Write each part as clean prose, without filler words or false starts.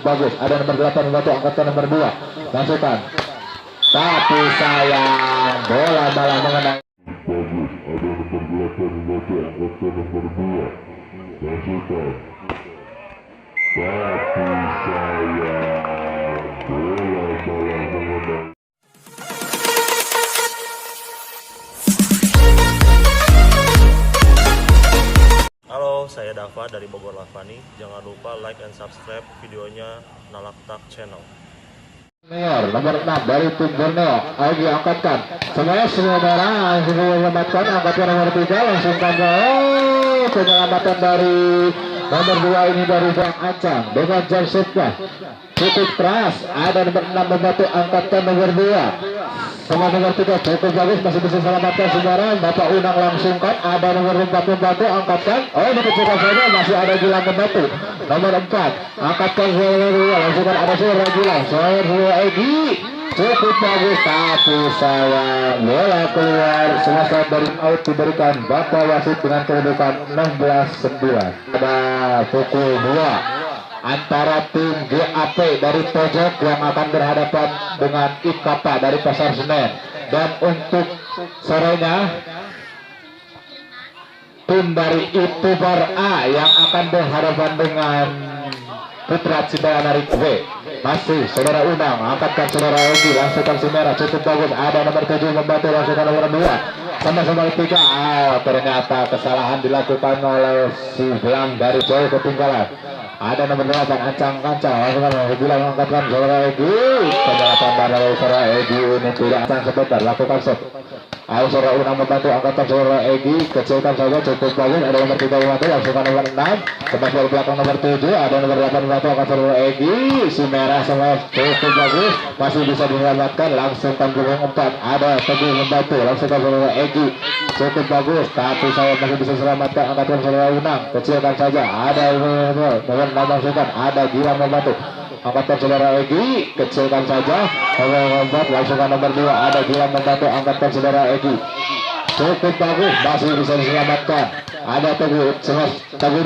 bagus. Ada nomor 8 membantu angkatan nomor 2. Masukkan. Tapi sayang, bola malah mengenai. Bagus, ada nomor 8 membantu angkatan nomor 2. Masukkan. Tapi sayang, bola malah mengenai. Halo, saya Dava dari Bogor Lavani. Jangan lupa like and subscribe videonya Nalaktak Channel. Nomor 6 dari tim Borneo lagi angkatkan semua merah langsung menyelamatkan angkatan nomor 3 langsung penyelamatan dari nomor 2 ini dari Bang Acang dengan jump cukup keras. Ada nomor 6 membantu angkatan nomor 2 sama nomor 3 cukup bagus, masih bisa selamatkan sembarang. Bapak Unang langsungkan. Ada nomor 4 membantu angkatkan, dikecilkan saja, masih ada Gilang membantu nomor 4 angkatkan nomor 2 langsungkan. Ada Suara Gilang, Suara Egi cukup bagus, tapi sayang bola keluar. Selesai dari out diberikan Bapak wasit dengan kedudukan 16-9. Ada pukul 2 antara tim GAP dari pojok yang akan berhadapan dengan IKP dari Pasar Senen. Dan untuk sorenya tim dari Itubar A yang akan berhadapan dengan Putra Cibayana B. Masih Saudara Unang, angkatkan Saudara Egi, langsungkan si merah cukup bagus. Ada nomor 7 membantu, langsungkan nomor 2 sama-sama 3. Ternyata kesalahan dilakukan oleh si Belang dari jauh ketinggalan. Ada nomor 8 Ancang-Kancang, langsungkan Gilang angkatkan Saudara Egi. Penyelamatan dari Saudara Egi ini tidak akan sebentar, lakukan set. Ayo Saudara Unang membantu angkatan Saudara Egi, kecilkan saja cukup bagus. Ada nomor 3 membantu, langsungkan nomor 6 sebelah dari belakang nomor 7. Ada nomor 8 membantu angkatan Saudara Egi. Si merah sama cukup bagus, masih bisa diselamatkan. Langsungkan punggung 4. Ada Teguh membantu, langsungkan Saudara Egi cukup bagus, tapi saya masih bisa selamatkan angkatan Saudara Unang, kecilkan saja. Ada nomor 6 langsungkan. Ada Gilang membantu angkatan Saudara Egi, kecilkan saja. Nomor 4 langsungkan nomor 2. Ada Gilang membantu angkatan Saudara Egi, cukup bagus, masih bisa diselamatkan. Ada Teguh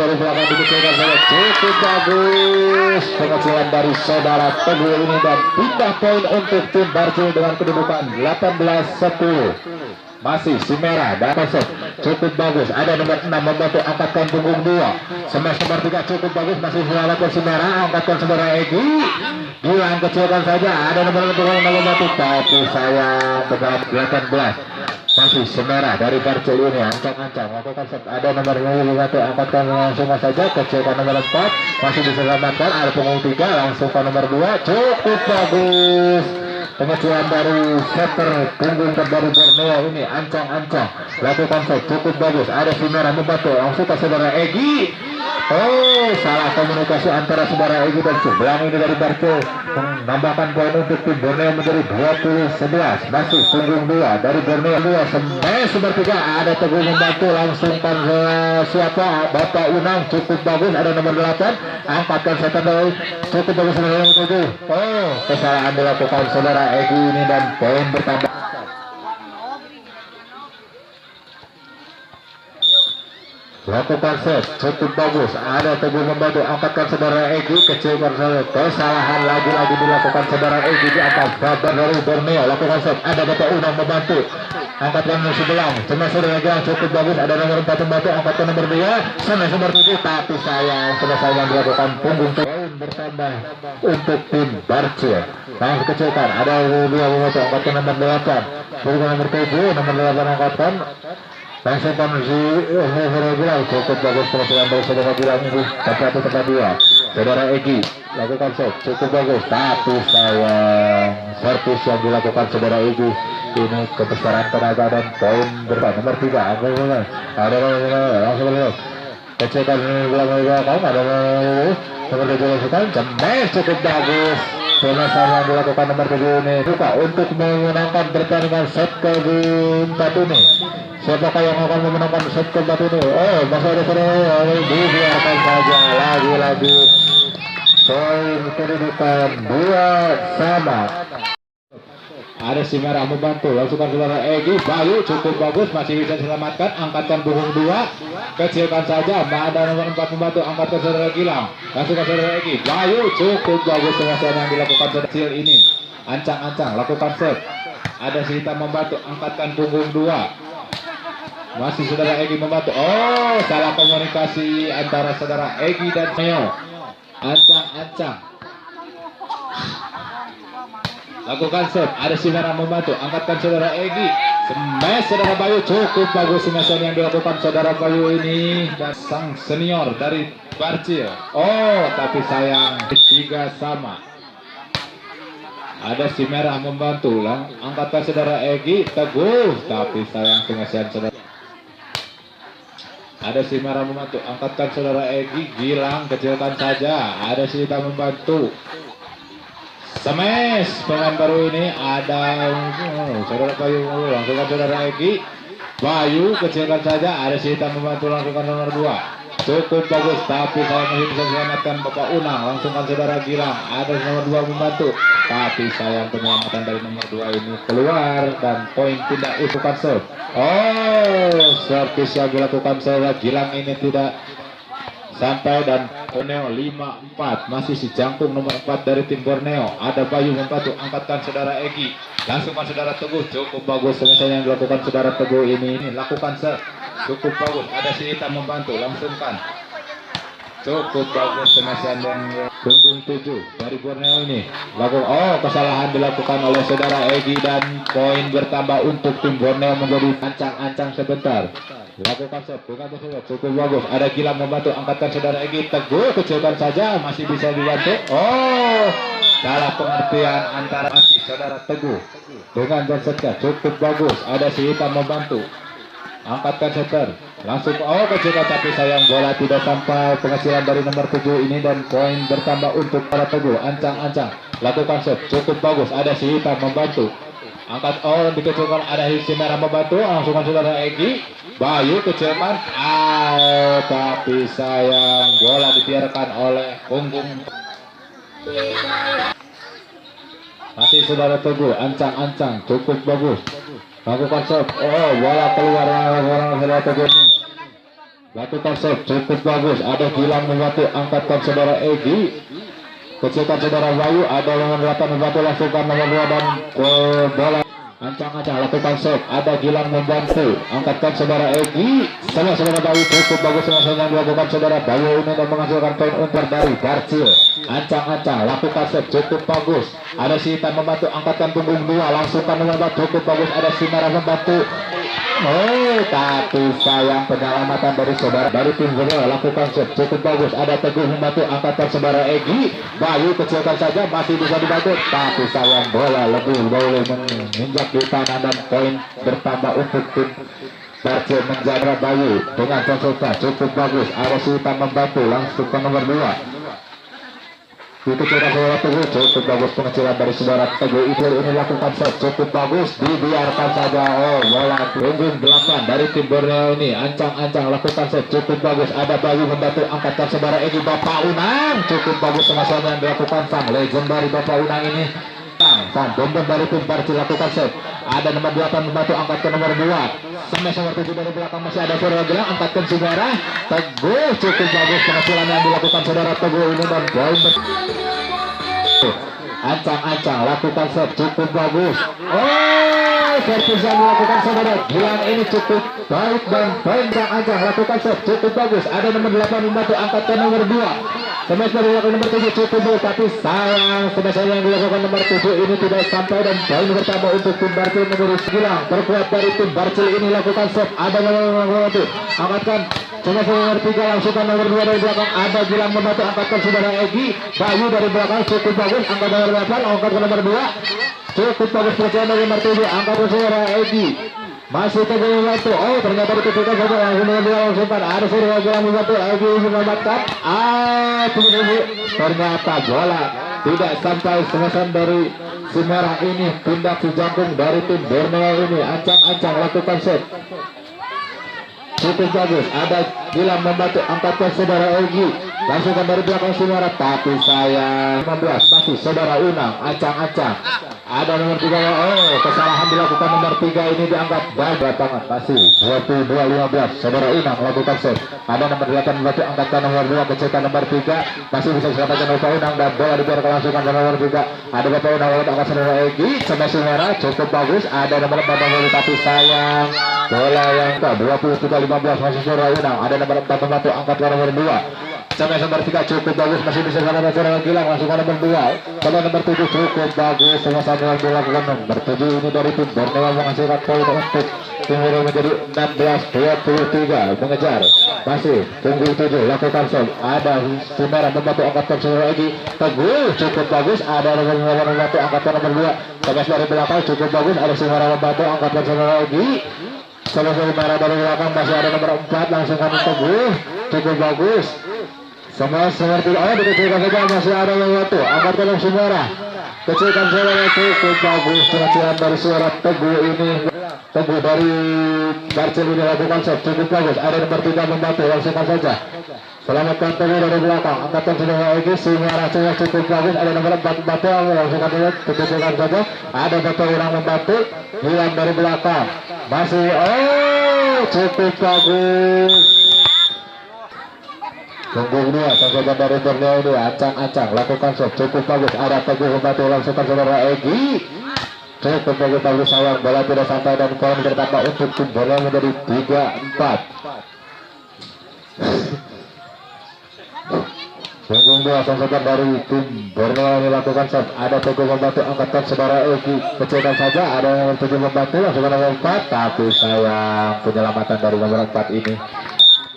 dari belakang, dikecilkan saja, cukup bagus. Pengecilan dari Saudara Teguh ini dan pindah poin untuk tim Barjo dengan kedudukan 18-10. Masih si merah dan kosong cukup bagus. Ada nomor 6 membantu angkatkan punggung 2. Smash nomor 3 cukup bagus, masih selamatkan si merah, angkatkan Saudara Egi. Gilang kecilkan saja. Ada nomor 6 membantu, tapi sayang benar 18. Masih semerah dari Barcel ini, ancang-ancang lakukan set. Ada nomor 5 membantu angkatkan langsung saja, kecilkan nomor 4, masih diselamatkan. Ada punggung 3, langsungkan nomor 2, cukup bagus. Pengecilan dari setter punggung terbaru Borneo ini, ancang-ancang lakukan set, cukup bagus. Ada si merah membantu langsung ke Saudara Egi. Salah komunikasi antara Saudara Egi dan sebelah ini dari Barco, menambahkan poin untuk tim Borneo menjadi 20-11. Masih punggung 2 dari Borneo 2 smash nomor 3. Ada Teguh membantu langsungkan siapa? Bapak Unang, cukup bagus. Ada nomor 8 angkatkan setter dari cukup bagus nomor 7. Kesalahan dilakukan Saudara Egi ini dan poin bertambah. Lakukan set, cukup bagus. Ada Teguh membantu angkatkan Saudara Egi, kecilkan saja. Kesalahan lagi-lagi dilakukan Saudara Egi di atas babar dari Borneo. Lakukan set. Ada Bapak Unang membantu angkatkan si Belang, cuma Saudara Egi cukup bagus. Ada nomor 4 membantu angkatkan nomor 2 sama nomor 7, tapi sayang selesai yang dilakukan punggung poin bertambah untuk tim Barcel. Langsung kecilkan. Ada 2 membantu angkatkan nomor 8, punggung nomor 7, nomor 8 angkatkan langsung si Gilang, cukup bagus penampilan dari Saudara Gilang ini. Tapi itu tempat 2 Saudara Egi lakukan set, cukup bagus, tapi sayang servis yang dilakukan Saudara Egi ini kebesaran tenaga dan poin bertambah. Nomor 3 ada langsung kecilkan belakang. Ada nomor 7 langsungkan jemes, cukup bagus. Pemasaran yang dilakukan nomor 7 ini buka untuk memenangkan pertandingan set keempat ini. Siapakah yang akan memenangkan set keempat ini? Masih ada dibiarkan saja. Lagi-lagi poin kedudukan 2 sama. Ada si merah membantu, langsungkan saudara Egi. Bayu cukup bagus, masih bisa diselamatkan. Angkatkan punggung 2, kecilkan saja. Ada nomor 4 membantu, angkatkan saudara Gilang. Langsungkan saudara Egi. Bayu cukup bagus penguasaan yang dilakukan saudara kecil ini. Ancang-ancang, lakukan set. Ada si hitam membantu, angkatkan punggung 2. Masih saudara Egi membantu. Oh, salah komunikasi antara saudara Egi dan Neo. Ancang-ancang. Lakukan set, ada si merah membantu, angkatkan saudara Egi. Smash saudara Bayu, cukup bagus smashan yang dilakukan saudara Bayu ini. Dan sang senior dari Barcil. Oh, tapi sayang 3 sama. Ada si merah membantu, angkatkan saudara Egi. Teguh, tapi sayang smashan saudara. Ada si merah membantu, angkatkan saudara Egi. Gilang, kecilkan saja. Ada si hitam membantu. Smash pemain baru ini ada saudara Bayu, langsungkan saudara Egi. Bayu kecilkan saja, ada si hitam membantu, langsungkan nomor 2. Cukup bagus, tapi saya masih bisa selamatkan Bapak Unang. Langsungkan saudara Gilang, ada nomor 2 membantu, tapi sayang penyelamatan dari nomor 2 ini keluar dan poin tidak utuhkan serve. Oh, servis yang dilakukan saudara Gilang ini tidak sampai dan Borneo 5-4. Masih si jangkung nomor 4 dari tim Borneo. Ada Bayu membantu, angkatkan saudara Egi. Langsungkan saudara Teguh, cukup bagus misalnya yang dilakukan saudara Teguh ini. Lakukan set, cukup bagus. Ada si hitam membantu, langsungkan. Cukup bagus smashan yang punggung 7 dari Borneo ini. Oh, kesalahan dilakukan oleh saudara Egi dan poin bertambah untuk tim Borneo menjadi ancang-ancang sebentar. Lakukan set, cukup bagus. Ada Gilang membantu, angkatkan saudara Egi. Teguh, kecilkan saja, masih bisa dibantu. Oh, salah pengertian antara masih saudara Teguh dengan Jonsetka. Cukup bagus. Ada si hitam membantu, angkatkan setter. Langsung, oh kecilkan, tapi sayang bola tidak sampai pengecilan dari nomor 7 ini dan poin bertambah untuk para Teguh. Ancang-ancang, lakukan set, cukup bagus. Ada si hitam membantu, angkat, oh dikecilkan. Ada si merah membantu, langsungkan saudara Egi. Bayu kecilkan, tapi sayang bola dibiarkan oleh punggung. Masih saudara Teguh, ancang-ancang, cukup bagus. Lakukan serve, oh bola keluar orang saudara Teguh ini. Lakukan serve, cukup bagus. Ada Gilang membantu, angkatkan saudara Egi. Kecilkan saudara Bayu. Ada nomor 8 membantu, langsungkan nomor 2 dan bola. Ancang-ancang, lakukan serve. Ada Gilang membantu, angkatkan saudara Egi. Sama saudara Bayu, cukup bagus yang dilakukan saudara Bayu ini dan menghasilkan poin unggul dari Barcil. Ancang-ancang, lakukan serve, cukup bagus. Ada si hitam membantu, angkatkan punggung 2, langsungkan nomor 4, cukup bagus. Ada si merah membantu. Oh, tapi sayang penyelamatan dari saudara dari tim Borneo. Lakukan serve, cukup bagus. Ada Teguh membantu, angkatkan saudara Egi. Bayu kecilkan saja, masih bisa dibantu, tapi sayang bola lebih boleh menginjak di tanah dan poin bertambah untuk tim Barcil menjaga Bayu dengan Jonsetka. Cukup bagus. Ada si hitam membantu, langsung ke nomor 2. Dikecilkan saudara Teguh, cukup bagus pengecilan dari saudara Teguh. Ini lakukan set, cukup bagus, dibiarkan saja. Oh, bola punggung 8 dari tim Borneo ini. Ancang-ancang, lakukan set, cukup bagus. Ada Bayu membantu, angkatkan saudara Egi. Bapak Unang, cukup bagus sama-sama yang dilakukan sang legend dari Bapak Unang ini. Sang bomber dari tim Barcil, lakukan set. Ada nomor 8 membantu, angkatkan nomor 2. Sampai nomor 7 dari belakang masih ada saudara Gilang, angkatkan saudara Teguh. Cukup bagus pengecilan yang dilakukan saudara Teguh ini dan poin. Ancang-ancang, lakukan set, cukup bagus. Oh, servis yang dilakukan saudara Gilang ini cukup baik dan ancang-ancang, lakukan set, cukup bagus. Ada nomor 8 membantu, angkatkan nomor 2. Semester dilakukan nomor 7, cukup bagus, tapi sayang semester yang dilakukan nomor 7 ini tidak sampai dan poin bertambah untuk tim Barcil menjadi Gilang. Terkuat dari tim Barcil ini, lakukan set. Ada nomor 1, angkatkan semester nomor 3, langsungkan nomor 2 dari belakang. Ada Gilang membantu, angkatkan saudara Egi. Bayu dari belakang, cukup bagus, angkat nomor 8, angkatkan nomor 2. Cukup bagus percaya dari nomor 7, angkatkan saudara Egi. Masih Teguh membantu. Oh, ternyata dikecilkan saja, langsung nomor 2, langsungkan. Ada saudara Gilang membantu, Egi selamatkan. Ternyata bola tidak sampai semester dari si merah ini. Pindah si jangkung dari tim Borneo ini. Ancang-ancang, lakukan set, cukup bagus. Ada Gilang membantu, angkatkan saudara Egi. Langsungkan dari belakang si merah, tapi sayang 15 masih saudara Unang. Ancang-ancang, Ada nomor 3, oh kesalahan dilakukan nomor 3 ini dianggap baik tangan masih 22-15 saudara Unang melakukan save. Ada nomor 8 membantu angkatan nomor 2 kecekan nomor 3 masih bisa diselamatkan Bapak Unang dan bola dibiarkan langsungkan ke nomor 3. Ada Bapak Unang lewat angkatan nomor Egi semasi merah cukup bagus. Ada nomor 4 nomor tapi sayang bola yang ke 23-15 masih saudara Unang. Ada nomor 4 membantu angkatan nomor 2 sampai nomor 3 cukup bagus masih bisa sama saudara Gilang langsung ke nomor 2 sampai nomor 7 cukup bagus sama-sama yang dilakukan nomor 7 ini dari tim Borneo menghasilkan poin untuk tim Borneo menjadi 16-23 mengejar masih tunggu 7 lakukan save. Ada Sumera membantu angkatan saudara Egi Teguh cukup bagus. Ada nomor membantu angkatan nomor 2 sampai dari belakang cukup bagus. Ada Sumera membantu angkatan saudara Egi sama-sama merah dari belakang masih ada nomor 4 langsung kami Teguh cukup bagus. Sama seperti dikecilkan saja masih ada yang waktu angkatan yang Sumera kecilkan saudara cukup bagus pengacian dari suara Teguh ini. Teguh dari Barcel ini lakukan set cukup bagus. Ada nomor 3 membantu langsungkan saja selamatkan Teguh dari belakang angkatan saudara Egi Sumera cukup bagus. Ada nomor 4 membantu langsungkan saja kecilkan saja. Ada Bapak Unang membantu hilang dari belakang masih cukup bagus. Tunggu dua saudara dari Borneo ini ancang-ancang lakukan shot cukup bagus. Ada Teguh membantu langsungkan saudara Egi cukup bagus sayang bola tidak sampai dan poin bertambah untuk tim Borneo menjadi 3-4. Tunggu dua saudara dari tim Borneo ini lakukan shot. Ada Teguh membantu angkatan saudara Egi kecilkan saja. Ada nomor 7 membantu langsungkan nomor 4 tapi sayang penyelamatan dari nomor 4 ini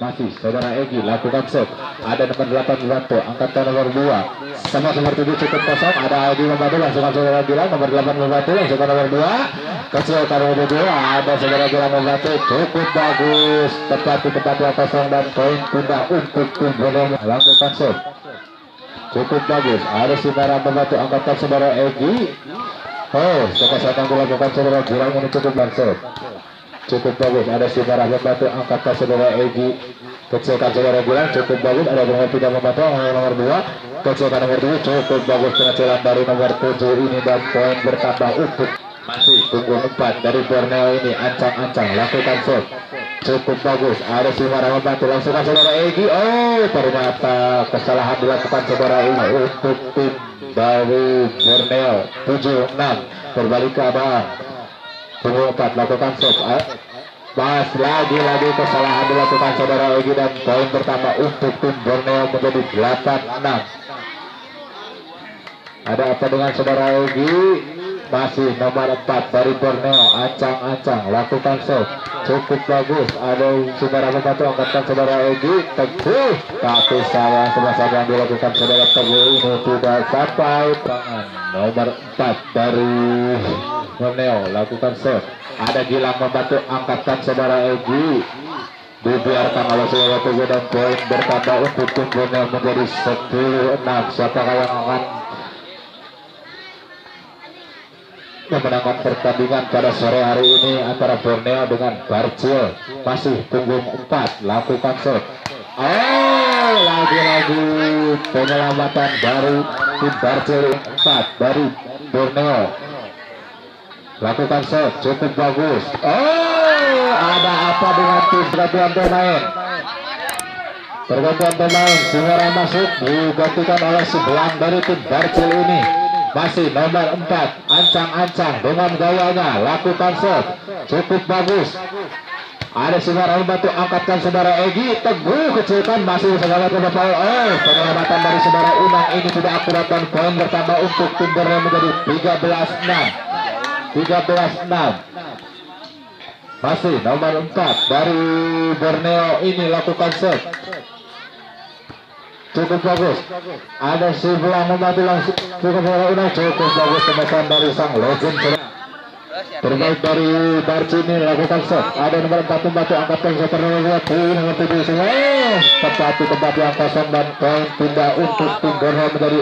masih saudara Egi lakukan set. Ada nomor 8 membantu angkatan nomor 2 sama nomor 7 cukup kosong. Ada Egi membantu langsung saudara Gilang nomor 8 membantu langsung nomor 2 kecil nomor 2 ada saudara Gilang membantu cukup bagus tepat di tempat yang kosong dan poin pindah untuk tim Borneo lakukan set cukup bagus. Ada Sumera membantu angkatan saudara Egi sepakat yang dilakukan saudara Gilang ini cukup bagus cukup bagus. Ada Sumera membantu angkatan saudara Egi kecilkan saudara Gilang cukup bagus. Ada nomor 3 membantu nomor 2 kecilkan nomor 2 cukup bagus pengacilan dari nomor 7 ini dan poin bertambah untuk masih tunggu 4 dari Borneo ini ancang-ancang lakukan shot cukup bagus. Ada Sumera membantu langsungkan saudara Egi ternyata kesalahan dilakukan saudara ini untuk tim dari Borneo 7-6 berbalik ke abang. Tunggu 4 lakukan shot pas lagi kesalahan dilakukan saudara Egi dan poin pertama untuk tim Borneo menjadi 8-6. Ada apa dengan saudara Egi masih nomor 4 dari Borneo ancang-ancang lakukan shot cukup bagus. Ada Sumera membantu angkatan saudara Egi Teguh tapi sayang semasa yang dilakukan saudara Teguh ini tidak sampai tangan. Nomor 4 dari Borneo lakukan shot. Ada Gilang membantu angkatan saudara Egi dibiarkan oleh saudara Teguh dan poin bertambah untuk tim Borneo menjadi 10-6. Siapakah yang akan memenangkan pertandingan pada sore hari ini antara Borneo dengan Barcil? Masih tunggu 4 lakukan shot. Lagi-lagi penyelamatan dari tim Barcil 4 dari Borneo lakukan shot cukup bagus. Ada apa dengan tim pergantian pemain Sumera masuk digantikan oleh sebelang dari tim Barcil ini masih nomor 4 ancang-ancang dengan gayanya lakukan shot cukup bagus. Ada Sumera membantu angkatkan saudara Egi Teguh kecilkan masih saudara penyelamatan dari saudara Unang ini tidak akurat dan poin bertambah untuk tim Borneo menjadi 13-6. Masih nomor 4 dari Borneo ini lakukan shot cukup bagus. Ada sebelah membantu langsung cukup bagus tembakan dari sang legend terbaik dari Barci ini lakukan shot. Ada nomor 4 membantu angkatan shot nomor 7 semua tepat di tempat yang kosong dan poin pindah untuk tim Borneo menjadi